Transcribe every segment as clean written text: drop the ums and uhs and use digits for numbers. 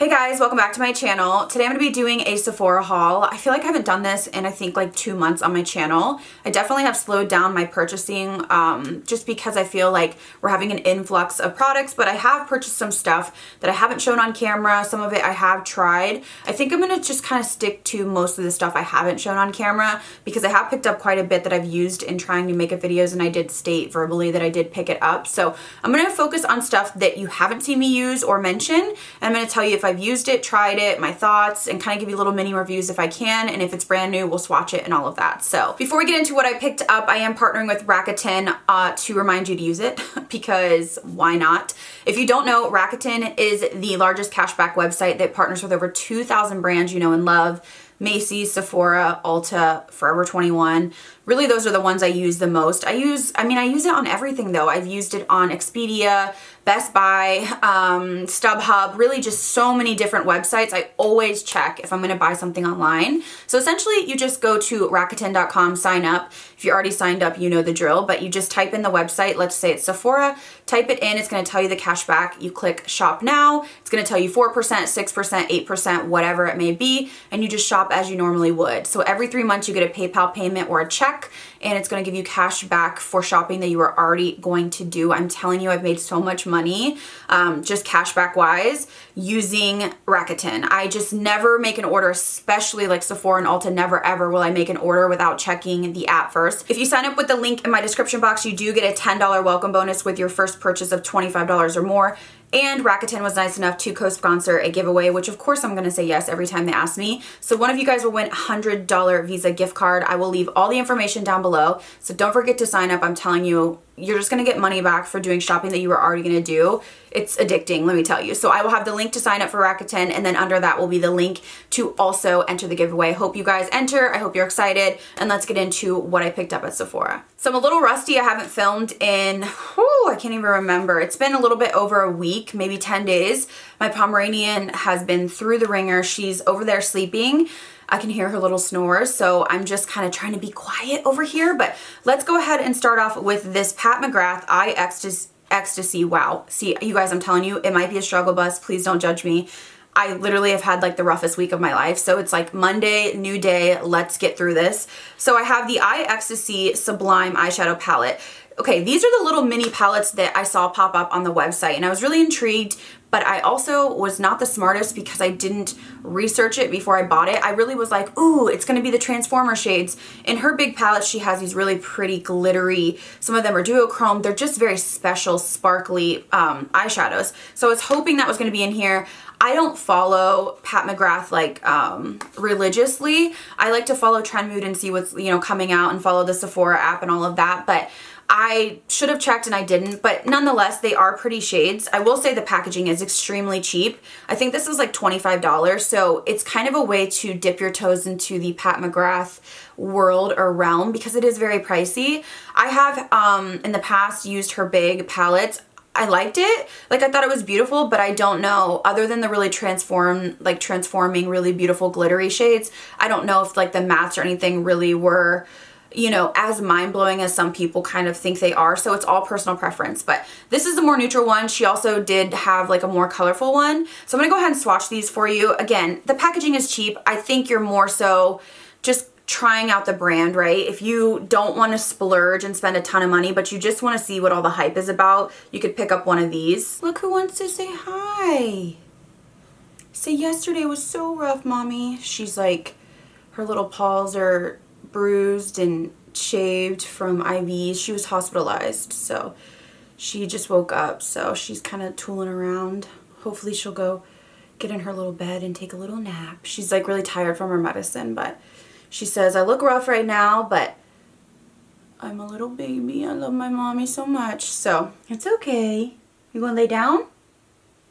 Hey guys, welcome back to my channel. Today I'm going to be doing a Sephora haul. I feel like I haven't done this in I think like 2 months on my channel. I definitely have slowed down my purchasing just because I feel like we're having an influx of products, but I have purchased some stuff that I haven't shown on camera. Some of it I have tried. I think I'm going to just kind of stick to most of the stuff I haven't shown on camera because I have picked up quite a bit that I've used in trying to make videos, and I did state verbally that I did pick it up. So I'm going to focus on stuff that you haven't seen me use or mention, and I'm going to tell you if I've used it, tried it, my thoughts, and kind of give you little mini reviews if I can, and if it's brand new, we'll swatch it and all of that. So before we get into what I picked up, I am partnering with RAKUTEN to remind you to use it because why not? If you don't know, RAKUTEN is the largest cashback website that partners with over 2,000 brands you know and love. Macy's, Sephora, Ulta, Forever 21. Really, those are the ones I use the most. I use it on everything though. I've used it on Expedia, Best Buy, StubHub, really just so many different websites. I always check if I'm going to buy something online. So essentially you just go to Rakuten.com, sign up. If you're already signed up, you know the drill, but you just type in the website. Let's say it's Sephora, type it in. It's going to tell you the cashback. You click shop now. It's going to tell you 4%, 6%, 8%, whatever it may be. And you just shop as you normally would. So every 3 months you get a PayPal payment or a check, and it's going to give you cash back for shopping that you were already going to do. I'm telling you, I've made so much money just cashback wise using Rakuten. I just never make an order, especially like Sephora and Ulta. Never ever will I make an order without checking the app first. If you sign up with the link in my description box, you do get a $10 welcome bonus with your first purchase of $25 or more. And Rakuten was nice enough to co-sponsor a giveaway, which of course I'm going to say yes every time they ask me. So one of you guys will win a $100 Visa gift card. I will leave all the information down below. So don't forget to sign up. I'm telling you, you're just going to get money back for doing shopping that you were already going to do. It's addicting, let me tell you. So I will have the link to sign up for Rakuten, and then under that will be the link to also enter the giveaway. I hope you guys enter. I hope you're excited, and let's get into what I picked up at Sephora. So I'm a little rusty. I haven't filmed in, I can't even remember. It's been a little bit over a week, maybe 10 days. My Pomeranian has been through the ringer. She's over there sleeping. I can hear her little snores, so I'm just kind of trying to be quiet over here. But let's go ahead and start off with this Pat McGrath Eye Ecstasy. Wow. See, you guys, I'm telling you, it might be a struggle bus. Please don't judge me. I literally have had like the roughest week of my life. So it's like Monday, new day. Let's get through this. So I have the Eye Ecstasy Sublime Eyeshadow Palette. Okay, these are the little mini palettes that I saw pop up on the website, and I was really intrigued, but I also was not the smartest because I didn't research it before I bought it. I really was like, ooh, it's gonna be the Transformer shades. In her big palette, she has these really pretty glittery, some of them are duochrome. They're just very special, sparkly eyeshadows. So I was hoping that was gonna be in here. I don't follow Pat McGrath like religiously. I like to follow Trend Mood and see what's coming out, and follow the Sephora app and all of that, but I should have checked and I didn't, but nonetheless, they are pretty shades. I will say the packaging is extremely cheap. I think this is like $25, so it's kind of a way to dip your toes into the Pat McGrath world or realm because it is very pricey. I have in the past used her big palettes. I liked it. Like, I thought it was beautiful, but I don't know, other than the really transforming really beautiful glittery shades, I don't know if like the mattes or anything really were as mind-blowing as some people kind of think they are. So it's all personal preference, but this is a more neutral one. She also did have like a more colorful one. So I'm gonna go ahead and swatch these for you. Again, the packaging is cheap. I think you're more so just trying out the brand, right? If you don't want to splurge and spend a ton of money, but you just want to see what all the hype is about, you could pick up one of these. Look who wants to say hi. Say yesterday was so rough, mommy. She's like, her little paws are bruised and shaved from IVs. She was hospitalized, so she just woke up, so she's kind of tooling around. Hopefully she'll go get in her little bed and take a little nap. She's like really tired from her medicine, but she says, I look rough right now, but I'm a little baby. I love my mommy so much, so it's okay. You wanna lay down?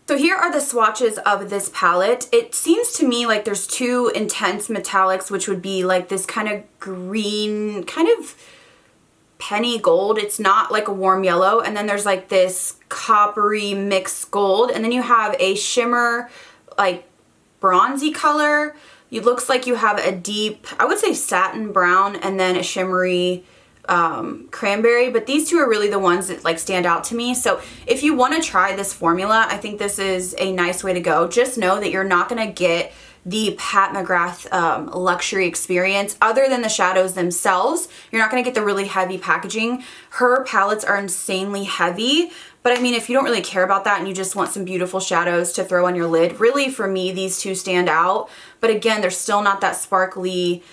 So here are the swatches of this palette. It seems to me like there's two intense metallics, which would be like this kind of green, kind of penny gold. It's not like a warm yellow. And then there's like this coppery mixed gold. And then you have a shimmer, like bronzy color. It looks like you have a deep, I would say satin brown, and then a shimmery cranberry, but these two are really the ones that like stand out to me. So if you want to try this formula, I think this is a nice way to go. Just know that you're not going to get the Pat McGrath luxury experience other than the shadows themselves. You're not going to get the really heavy packaging. Her palettes are insanely heavy, but I mean, if you don't really care about that and you just want some beautiful shadows to throw on your lid, really for me, these two stand out. But again, they're still not that sparkly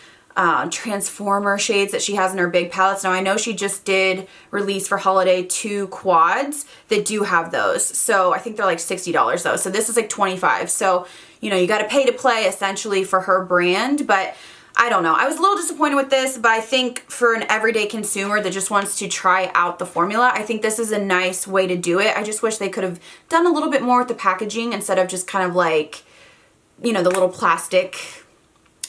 transformer shades that she has in her big palettes. Now I know she just did release for holiday 2 quads that do have those. So I think they're like $60 though. So this is like $25. So, you know, you got to pay to play essentially for her brand, but I don't know. I was a little disappointed with this, but I think for an everyday consumer that just wants to try out the formula, I think this is a nice way to do it. I just wish they could have done a little bit more with the packaging instead of just kind of like, you know, the little plastic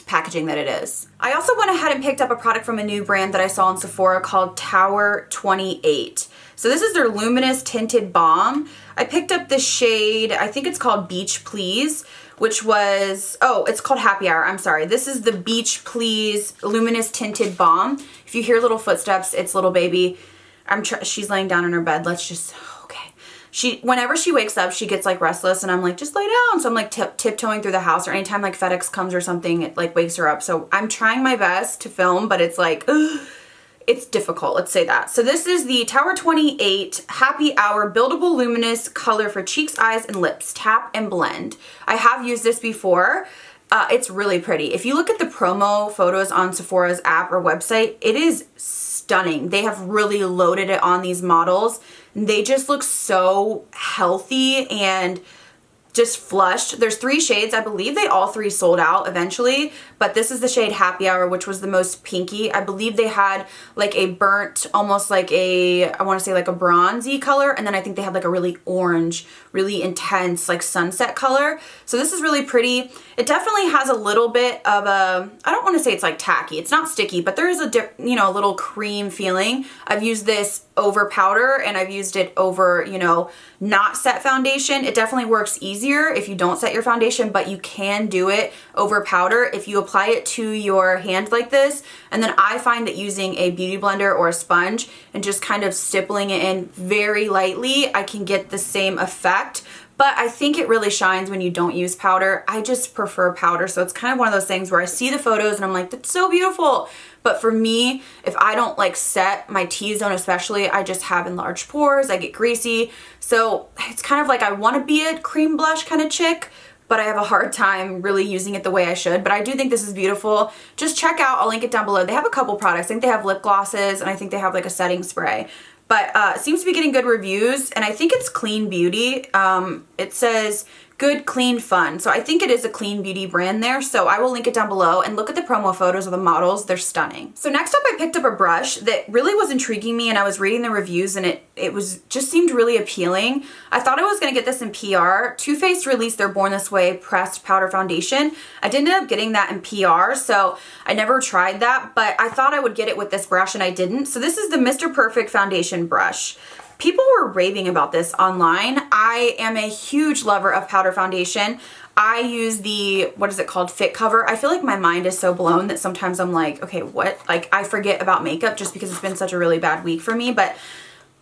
packaging that it is. I also went ahead and picked up a product from a new brand that I saw in Sephora called Tower 28. So this is their luminous tinted balm. I picked up the shade, I think it's called Beach Please, which was, oh, it's called Happy Hour, I'm sorry. This is the Beach Please luminous tinted balm. If you hear little footsteps, it's little baby. She's laying down in her bed. Let's just, whenever she wakes up, she gets like restless and I'm like, just lay down. So I'm like tiptoeing through the house, or anytime like FedEx comes or something, it like wakes her up. So I'm trying my best to film, but it's like, it's difficult. Let's say that. So this is the Tower 28 Happy Hour Buildable Luminous Color for Cheeks, Eyes, and Lips. Tap and blend. I have used this before. It's really pretty. If you look at the promo photos on Sephora's app or website, it is stunning. They have really loaded it on these models. They just look so healthy and just flushed. There's 3 shades. I believe they all 3 sold out eventually, but this is the shade Happy Hour, which was the most pinky. I believe they had like a burnt, almost like a, I want to say like a bronzy color, and then I think they had like a really orange, really intense like sunset color. So this is really pretty. It definitely has a little bit of a, I don't want to say it's like tacky. It's not sticky, but there is a you know, a little cream feeling. I've used this over powder and I've used it over, you know, not set foundation. It definitely works easier if you don't set your foundation, but you can do it over powder if you apply it to your hand like this. And then I find that using a beauty blender or a sponge and just kind of stippling it in very lightly, I can get the same effect. But I think it really shines when you don't use powder. I just prefer powder. So it's kind of one of those things where I see the photos and I'm like, that's so beautiful. But for me, if I don't like set my T-zone especially, I just have enlarged pores, I get greasy. So it's kind of like I want to be a cream blush kind of chick, but I have a hard time really using it the way I should. But I do think this is beautiful. Just check out, I'll link it down below. They have a couple products. I think they have lip glosses and I think they have like a setting spray. But it seems to be getting good reviews, and I think it's clean beauty. It says good, clean, fun. So I think it is a clean beauty brand there. So I will link it down below, and look at the promo photos of the models. They're stunning. So next up, I picked up a brush that really was intriguing me, and I was reading the reviews and it was just seemed really appealing. I thought I was gonna get this in PR. Too Faced released their Born This Way pressed powder foundation. I did end up getting that in PR, so I never tried that, but I thought I would get it with this brush and I didn't. So this is the Mr. Perfect foundation brush. People were raving about this online. I am a huge lover of powder foundation. I use the, what is it called, Fit Cover. I feel like my mind is so blown that sometimes I'm like, okay, what? Like I forget about makeup just because it's been such a really bad week for me. But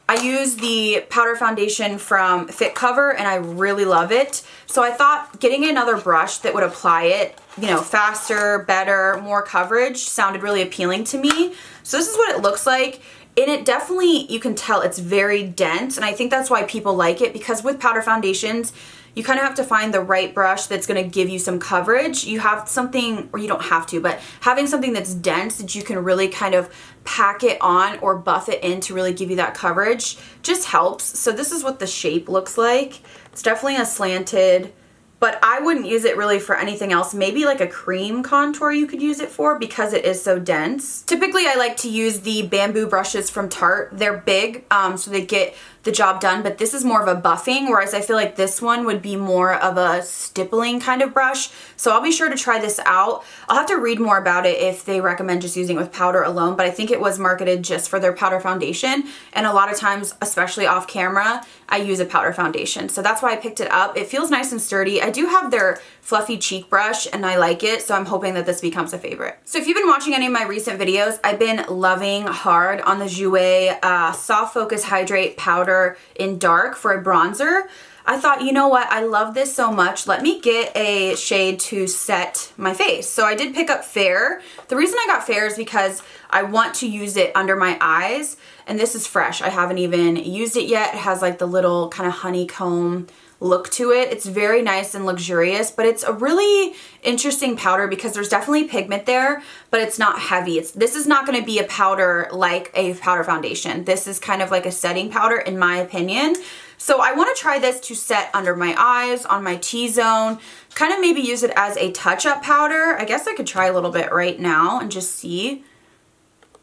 I use the powder foundation from Fit Cover and I really love it. So I thought getting another brush that would apply it, you know, faster, better, more coverage sounded really appealing to me. So this is what it looks like. And it definitely, you can tell it's very dense, and I think that's why people like it, because with powder foundations, you kind of have to find the right brush that's going to give you some coverage. You have something, or you don't have to, but having something that's dense that you can really kind of pack it on or buff it in to really give you that coverage just helps. So this is what the shape looks like. It's definitely a slanted, but I wouldn't use it really for anything else. Maybe like a cream contour you could use it for because it is so dense. Typically I like to use the bamboo brushes from Tarte. They're big, so they get the job done, but this is more of a buffing, whereas I feel like this one would be more of a stippling kind of brush. So I'll be sure to try this out. I'll have to read more about it if they recommend just using it with powder alone, but I think it was marketed just for their powder foundation. And a lot of times, especially off camera, I use a powder foundation. So that's why I picked it up. It feels nice and sturdy. I do have their fluffy cheek brush and I like it, so I'm hoping that this becomes a favorite. So if you've been watching any of my recent videos, I've been loving hard on the Jouer Soft Focus Hydrate Powder in Dark for a bronzer. I thought, you know what, I love this so much, let me get a shade to set my face. So I did pick up Fair. The reason I got Fair is because I want to use it under my eyes, and this is fresh. I haven't even used it yet. It has like the little kind of honeycomb look to it. It's very nice and luxurious, but it's a really interesting powder because there's definitely pigment there, but it's not heavy. This is not going to be a powder like a powder foundation. This is kind of like a setting powder in my opinion. So I want to try this to set under my eyes, on my T-zone, kind of maybe use it as a touch-up powder. I guess I could try a little bit right now and just see.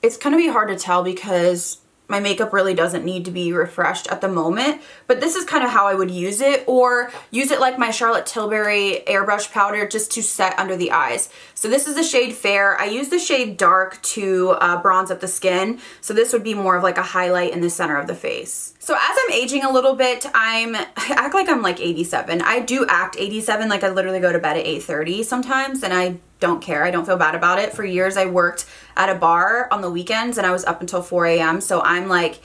It's going to be hard to tell because my makeup really doesn't need to be refreshed at the moment, but this is kind of how I would use it, or use it like my Charlotte Tilbury airbrush powder just to set under the eyes. So this is the shade Fair. I use the shade Dark to bronze up the skin, so this would be more of like a highlight in the center of the face. So as I'm aging a little bit, I act like I'm like 87. I do act 87, like I literally go to bed at 8:30 sometimes, and I don't care. I don't feel bad about it. For years I worked at a bar on the weekends and I was up until 4 a.m. So I'm like,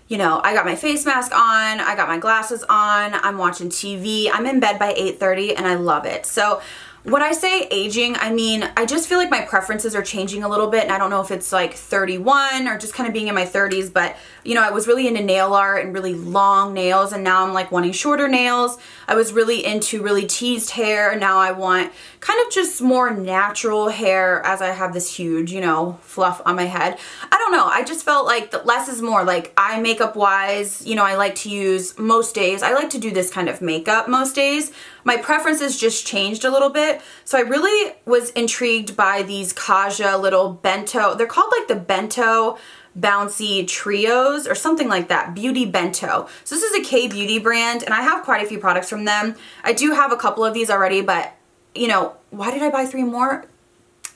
you know, I got my face mask on, I got my glasses on, I'm watching TV, I'm in bed by 8:30 and I love it. So when I say aging, I mean, I just feel like my preferences are changing a little bit, and I don't know if it's like 31 or just kind of being in my 30s, but you know, I was really into nail art and really long nails, and now I'm like wanting shorter nails. I was really into really teased hair, and now I want kind of just more natural hair as I have this huge, you know, fluff on my head. I don't know, I just felt like the less is more. Like eye makeup wise, you know, I like to use most days, I like to do this kind of makeup most days. My preferences just changed a little bit. So I really was intrigued by these Kaja little bento. They're called like the Bento Bouncy Trios or something like that. Beauty Bento. So this is a K-Beauty brand, and I have quite a few products from them. I do have a couple of these already, but you know, why did I buy 3 more?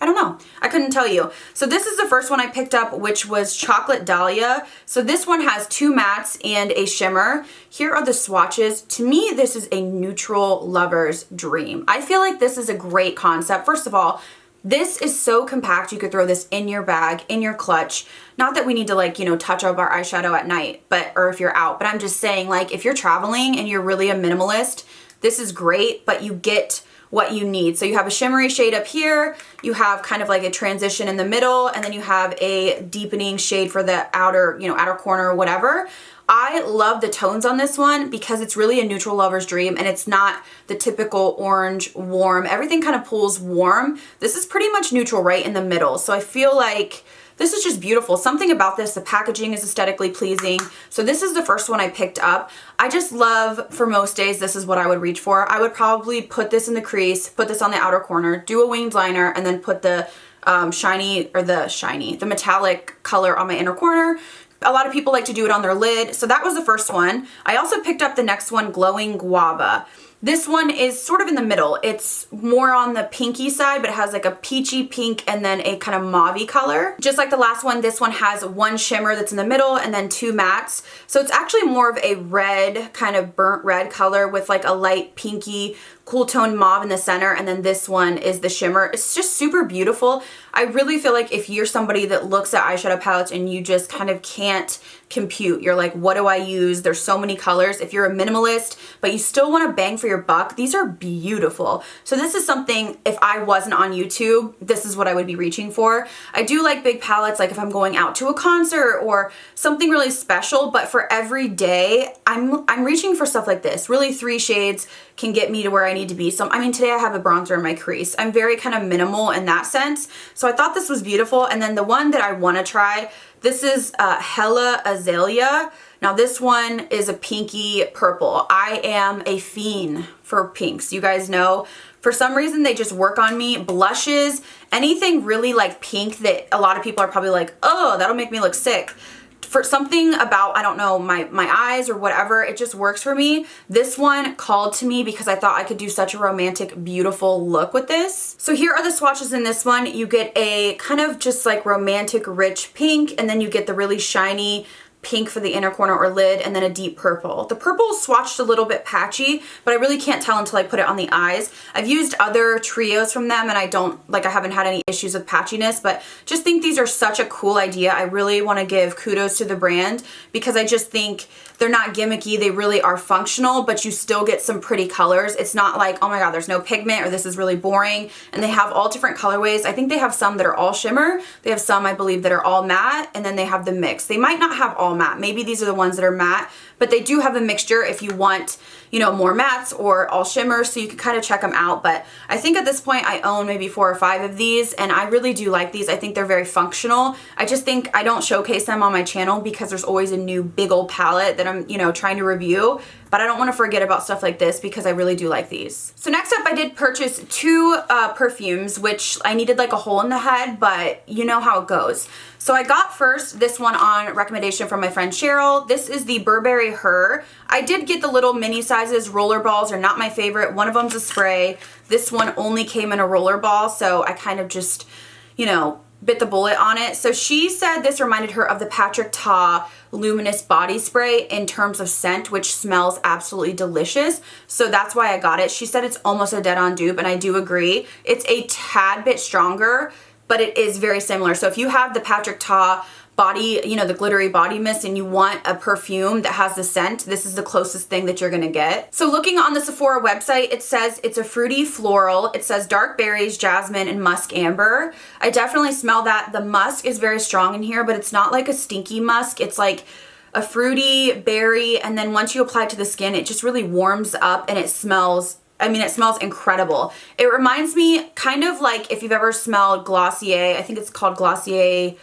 I don't know. I couldn't tell you. So this is the first one I picked up, which was Chocolate Dahlia. So this one has 2 mattes and a shimmer. Here are the swatches. To me, this is a neutral lover's dream. I feel like this is a great concept. First of all, this is so compact. You could throw this in your bag, in your clutch. Not that we need to like, you know, touch up our eyeshadow at night, or if you're out, but I'm just saying, like, if you're traveling and you're really a minimalist, this is great, but you get what you need. So you have a shimmery shade up here, you have kind of like a transition in the middle, and then you have a deepening shade for the outer, you know, outer corner or whatever. I love the tones on this one because it's really a neutral lover's dream, and it's not the typical orange warm. Everything kind of pulls warm. This is pretty much neutral right in the middle. So I feel like this is just beautiful. Something about this, the packaging is aesthetically pleasing. So this is the first one I picked up. I just love, for most days, this is what I would reach for. I would probably put this in the crease, put this on the outer corner, do a winged liner, and then put the the metallic color on my inner corner. A lot of people like to do it on their lid. So that was the first one. I also picked up the next one, Glowing Guava. This one is sort of in the middle. It's more on the pinky side, but it has like a peachy pink and then a kind of mauve-y color. Just like the last one, this one has 1 shimmer that's in the middle and then 2 mattes. So it's actually more of a red, kind of burnt red color with like a light pinky, cool tone mauve in the center, and then this one is the shimmer. It's just super beautiful. I really feel like if you're somebody that looks at eyeshadow palettes and you just kind of can't compute, you're like, what do I use? There's so many colors. If you're a minimalist, but you still want to bang for your buck, these are beautiful. So this is something, if I wasn't on YouTube, this is what I would be reaching for. I do like big palettes, like if I'm going out to a concert or something really special, but for every day, I'm reaching for stuff like this. Really 3 shades can get me to where I need to be. So, I mean, today I have a bronzer in my crease. I'm very kind of minimal in that sense. So I thought this was beautiful. And then the one that I want to try, this is Hella Azalea. Now this one is a pinky purple. I am a fiend for pinks. You guys know, for some reason they just work on me. Blushes, anything really like pink that a lot of people are probably like, oh, that'll make me look sick. For something about, I don't know, my eyes or whatever, it just works for me. This one called to me because I thought I could do such a romantic, beautiful look with this. So here are the swatches in this one. You get a kind of just like romantic, rich pink, and then you get the really shiny pink for the inner corner or lid, and then a deep purple. The purple is swatched a little bit patchy, but I really can't tell until I put it on the eyes. I've used other trios from them and I haven't had any issues with patchiness, but just think these are such a cool idea. I really want to give kudos to the brand because I just think they're not gimmicky. They really are functional, but you still get some pretty colors. It's not like, oh my god, there's no pigment or this is really boring. And they have all different colorways. I think they have some that are all shimmer. They have some, I believe, that are all matte, and then they have the mix. They might not have all matte. Maybe these are the ones that are matte, but they do have a mixture if you want, you know, more mattes or all shimmers, so you can kind of check them out. But I think at this point I own maybe 4 or 5 of these, and I really do like these. I think they're very functional. I just think I don't showcase them on my channel because there's always a new big old palette that I'm, you know, trying to review, but I don't want to forget about stuff like this because I really do like these. So next up, I did purchase 2 perfumes, which I needed like a hole in the head, but you know how it goes. So I got first this one on recommendation from my friend Cheryl. This is the Burberry Her. I did get the little mini sizes. Roller balls are not my favorite. One of them's a spray. This one only came in a roller ball, so I kind of just, you know, bit the bullet on it. So she said this reminded her of the Patrick Ta Luminous Body Spray in terms of scent, which smells absolutely delicious. So that's why I got it. She said it's almost a dead-on dupe, and I do agree. It's a tad bit stronger, but it is very similar. So if you have the Patrick Ta body, you know, the glittery body mist, and you want a perfume that has the scent, this is the closest thing that you're gonna get. So looking on the Sephora website, it says it's a fruity floral. It says dark berries, jasmine, and musk amber. I definitely smell that. The musk is very strong in here, but it's not like a stinky musk. It's like a fruity berry, and then once you apply it to the skin, it just really warms up and it smells, I mean, it smells incredible. It reminds me kind of like if you've ever smelled Glossier, I think it's called Glossier,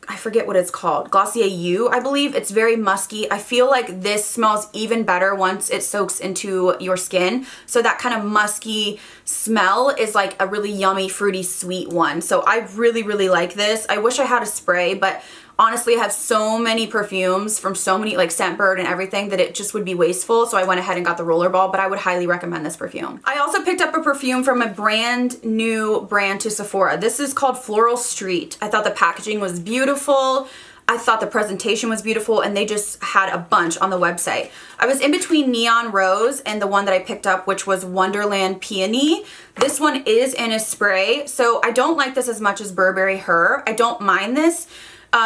I forget what it's called, Glossier U, I believe. It's very musky. I feel like this smells even better once it soaks into your skin. So that kind of musky smell is like a really yummy, fruity, sweet one. So I really, really like this. I wish I had a spray, but honestly, I have so many perfumes from so many, like Scentbird and everything, that it just would be wasteful. So I went ahead and got the rollerball, but I would highly recommend this perfume. I also picked up a perfume from a brand new brand to Sephora. This is called Floral Street. I thought the packaging was beautiful. I thought the presentation was beautiful, and they just had a bunch on the website. I was in between Neon Rose and the one that I picked up, which was Wonderland Peony. This one is in a spray, so I don't like this as much as Burberry Her. I don't mind this.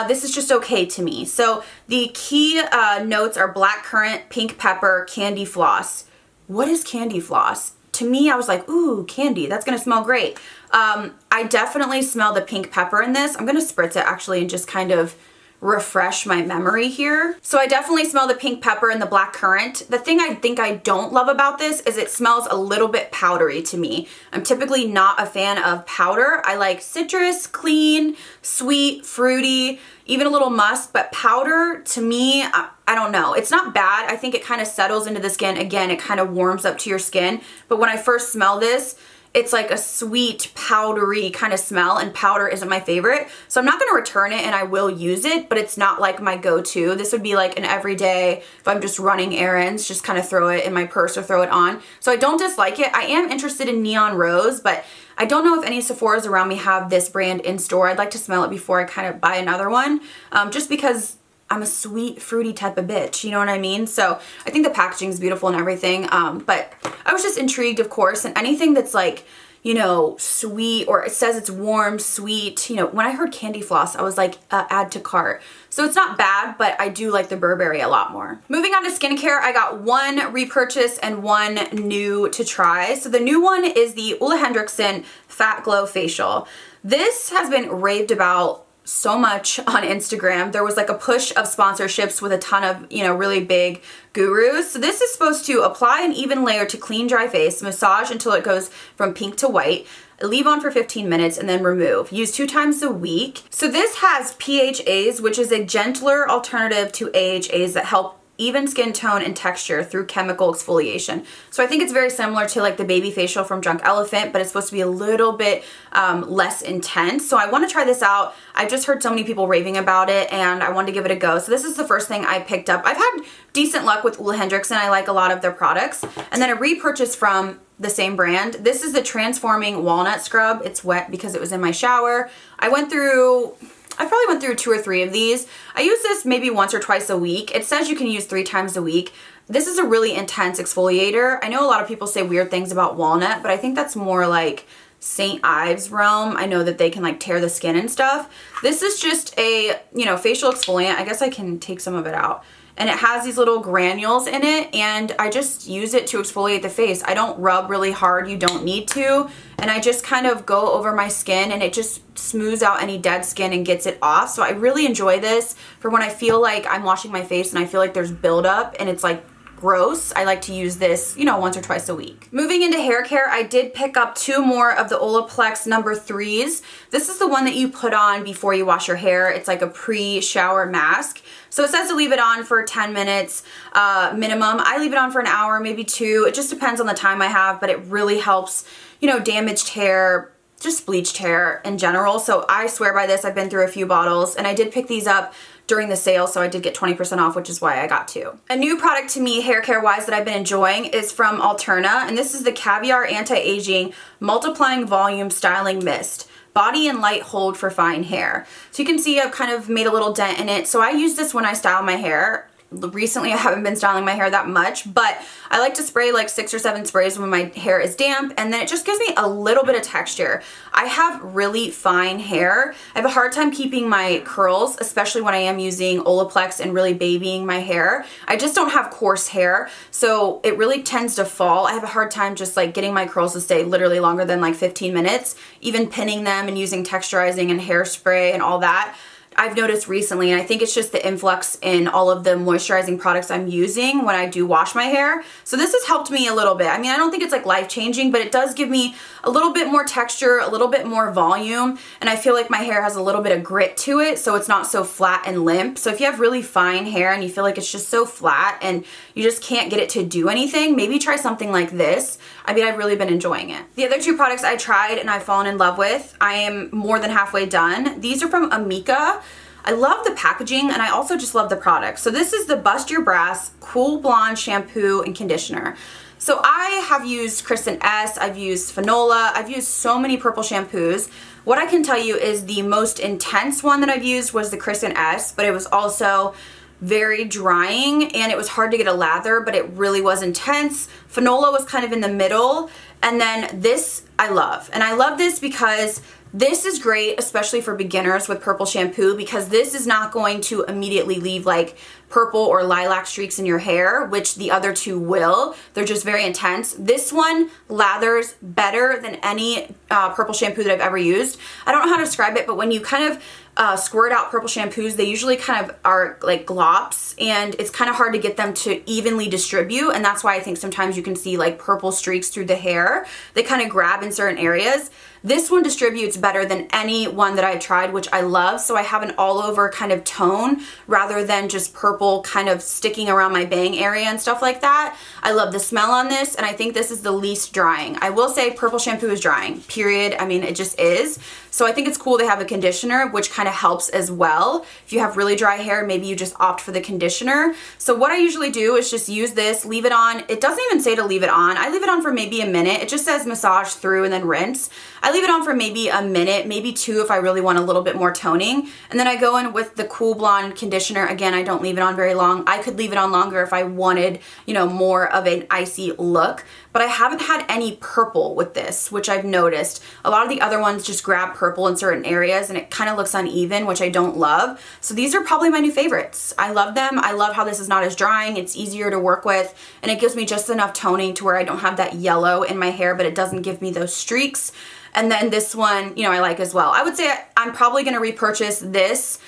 This is just okay to me. So the key notes are blackcurrant, pink pepper, candy floss. What is candy floss? To me, I was like, ooh, candy, that's gonna smell great. I definitely smell the pink pepper in this. I'm gonna spritz it actually and just kind of refresh my memory here. So I definitely smell the pink pepper and the black currant. The thing I think I don't love about this is it smells a little bit powdery to me. I'm typically not a fan of powder. I like citrus, clean, sweet, fruity, even a little musk, but powder to me, I don't know. It's not bad. I think it kind of settles into the skin. Again, it kind of warms up to your skin. But when I first smell this, it's like a sweet, powdery kind of smell, and powder isn't my favorite. So I'm not gonna return it, and I will use it, but it's not like my go-to. This would be like an everyday, if I'm just running errands, just kind of throw it in my purse or throw it on. So I don't dislike it. I am interested in Neon Rose, but I don't know if any Sephoras around me have this brand in store. I'd like to smell it before I kind of buy another one, just because I'm a sweet, fruity type of bitch, you know what I mean? So I think the packaging is beautiful and everything, but I was just intrigued, of course, and anything that's like, you know, sweet, or it says it's warm, sweet, you know, when I heard candy floss, I was like, add to cart. So it's not bad, but I do like the Burberry a lot more. Moving on to skincare, I got 1 repurchase and 1 new to try. So the new one is the Ole Henriksen Fat Glow Facial. This has been raved about so much on Instagram. There was like a push of sponsorships with a ton of, you know, really big gurus. So this is supposed to apply an even layer to clean dry face, massage until it goes from pink to white, leave on for 15 minutes, and then remove. Use 2 times a week. So this has PHAs, which is a gentler alternative to AHAs that help even skin tone and texture through chemical exfoliation. So I think it's very similar to like the baby facial from Drunk Elephant, but it's supposed to be a little bit less intense. So I want to try this out. I've just heard so many people raving about it, and I wanted to give it a go. So this is the first thing I picked up. I've had decent luck with Ole Henriksen. I like a lot of their products. And then a repurchase from the same brand. This is the Transforming Walnut Scrub. It's wet because it was in my shower. I went through, I probably went through 2 or 3 of these. I use this maybe once or twice a week. It says you can use 3 times a week. This is a really intense exfoliator. I know a lot of people say weird things about walnut, but I think that's more like St. Ives realm. I know that they can like tear the skin and stuff. This is just a, you know, facial exfoliant. I guess I can take some of it out. And it has these little granules in it, and I just use it to exfoliate the face. I don't rub really hard, you don't need to. And I just kind of go over my skin, and it just smooths out any dead skin and gets it off. So I really enjoy this for when I feel like I'm washing my face and I feel like there's buildup and it's like gross. I like to use this, you know, once or twice a week. Moving into hair care, I did pick up 2 more of the Olaplex number 3s. This is the one that you put on before you wash your hair. It's like a pre-shower mask. So it says to leave it on for 10 minutes minimum. I leave it on for an hour, maybe 2. It just depends on the time I have, but it really helps, you know, damaged hair, just bleached hair in general. So I swear by this. I've been through a few bottles, and I did pick these up during the sale, so I did get 20% off, which is why I got 2. A new product to me, hair care wise, that I've been enjoying is from Alterna, and this is the Caviar Anti-Aging Multiplying Volume Styling Mist. Body and light hold for fine hair. So you can see I've kind of made a little dent in it. So I use this when I style my hair. Recently I haven't been styling my hair that much, but I like to spray like 6 or 7 sprays when my hair is damp, and then it just gives me a little bit of texture. I have really fine hair. I have a hard time keeping my curls, especially when I am using Olaplex and really babying my hair. I just don't have coarse hair, so it really tends to fall. I have a hard time just like getting my curls to stay literally longer than like 15 minutes, even pinning them and using texturizing and hairspray and all that. I've noticed recently, and I think it's just the influx in all of the moisturizing products I'm using when I do wash my hair. So this has helped me a little bit. I mean, I don't think it's like life-changing, but it does give me a little bit more texture, a little bit more volume, and I feel like my hair has a little bit of grit to it, so it's not so flat and limp. So if you have really fine hair and you feel like it's just so flat and you just can't get it to do anything, maybe try something like this. I mean, I've really been enjoying it. The other 2 products I tried and I've fallen in love with, I am more than halfway done. These are from Amica. I love the packaging, and I also just love the product. So this is the Bust Your Brass Cool Blonde Shampoo and Conditioner. So I have used Kristen S, I've used Fanola, I've used so many purple shampoos. What I can tell you is the most intense one that I've used was the Kristen S, but it was also very drying, and it was hard to get a lather, but it really was intense. Fanola was kind of in the middle, and then this I love. And I love this because this is great, especially for beginners with purple shampoo, because this is not going to immediately leave like purple or lilac streaks in your hair, which the other 2 will. They're just very intense. This one lathers better than any purple shampoo that I've ever used. I don't know how to describe it, but when you kind of squirt out purple shampoos, they usually kind of are like glops, and it's kind of hard to get them to evenly distribute, and that's why I think sometimes you can see like purple streaks through the hair. They kind of grab in certain areas. This one distributes better than any one that I've tried, which I love, so I have an all over kind of tone rather than just purple kind of sticking around my bang area and stuff like that. I love the smell on this, and I think this is the least drying. I will say purple shampoo is drying, period. I mean, it just is. So I think it's cool to have a conditioner, which kind of helps as well. If you have really dry hair, maybe you just opt for the conditioner. So what I usually do is just use this, leave it on. It doesn't even say to leave it on. I leave it on for maybe a minute. It just says massage through and then rinse. I leave it on for maybe a minute, maybe 2 if I really want a little bit more toning. And then I go in with the Cool Blonde conditioner. Again, I don't leave it on very long. I could leave it on longer if I wanted, you know, more of an icy look. But I haven't had any purple with this, which I've noticed. A lot of the other ones just grab purple in certain areas, and it kind of looks uneven, which I don't love. So these are probably my new favorites. I love them. I love how this is not as drying. It's easier to work with, and it gives me just enough toning to where I don't have that yellow in my hair, but it doesn't give me those streaks. And then this one, you know, I like as well. I would say I'm probably going to repurchase this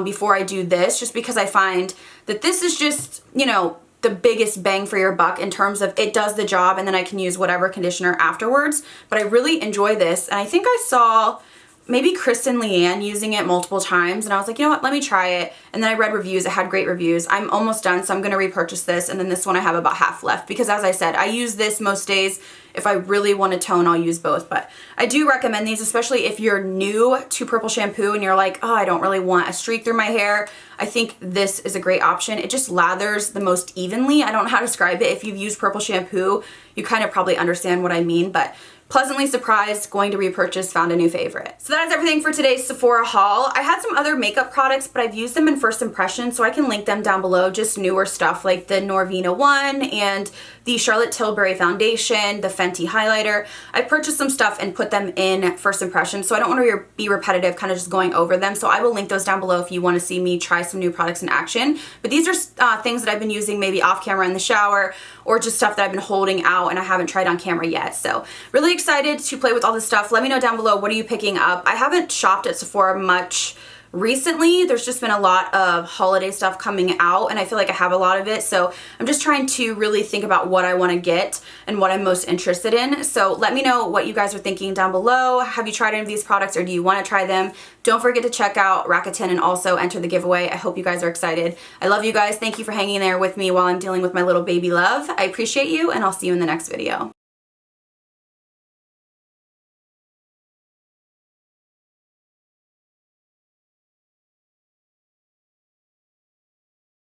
before I do this, just because I find that this is just, you know, the biggest bang for your buck in terms of it does the job, and then I can use whatever conditioner afterwards. But I really enjoy this, and I think I saw maybe Kristen Leanne using it multiple times, and I was like, you know what, let me try it. And then I read reviews. It had great reviews. I'm almost done, so I'm going to repurchase this, and then this one I have about half left, because as I said, I use this most days. If I really want to tone, I'll use both, but I do recommend these, especially if you're new to purple shampoo and you're like, oh, I don't really want a streak through my hair. I think this is a great option. It just lathers the most evenly. I don't know how to describe it. If you've used purple shampoo, you kind of probably understand what I mean, but pleasantly surprised, going to repurchase, found a new favorite. So that is everything for today's Sephora haul. I had some other makeup products, but I've used them in first impression, so I can link them down below, just newer stuff like the Norvina one and the Charlotte Tilbury foundation, the Fenty highlighter. I purchased some stuff and put them in first impression, so I don't want to be repetitive, kind of just going over them. So I will link those down below if you want to see me try some new products in action. But these are things that I've been using maybe off camera in the shower, or just stuff that I've been holding out and I haven't tried on camera yet. So really excited to play with all this stuff. Let me know down below, what are you picking up? I haven't shopped at Sephora much recently. There's just been a lot of holiday stuff coming out and I feel like I have a lot of it, so I'm just trying to really think about what I want to get and what I'm most interested in. So let me know what you guys are thinking down below. Have you tried any of these products, or do you want to try them? Don't forget to check out RAKUTEN and also enter the giveaway. I hope you guys are excited. I love you guys. Thank you for hanging there with me while I'm dealing with my little baby love. I appreciate you, and I'll see you in the next video.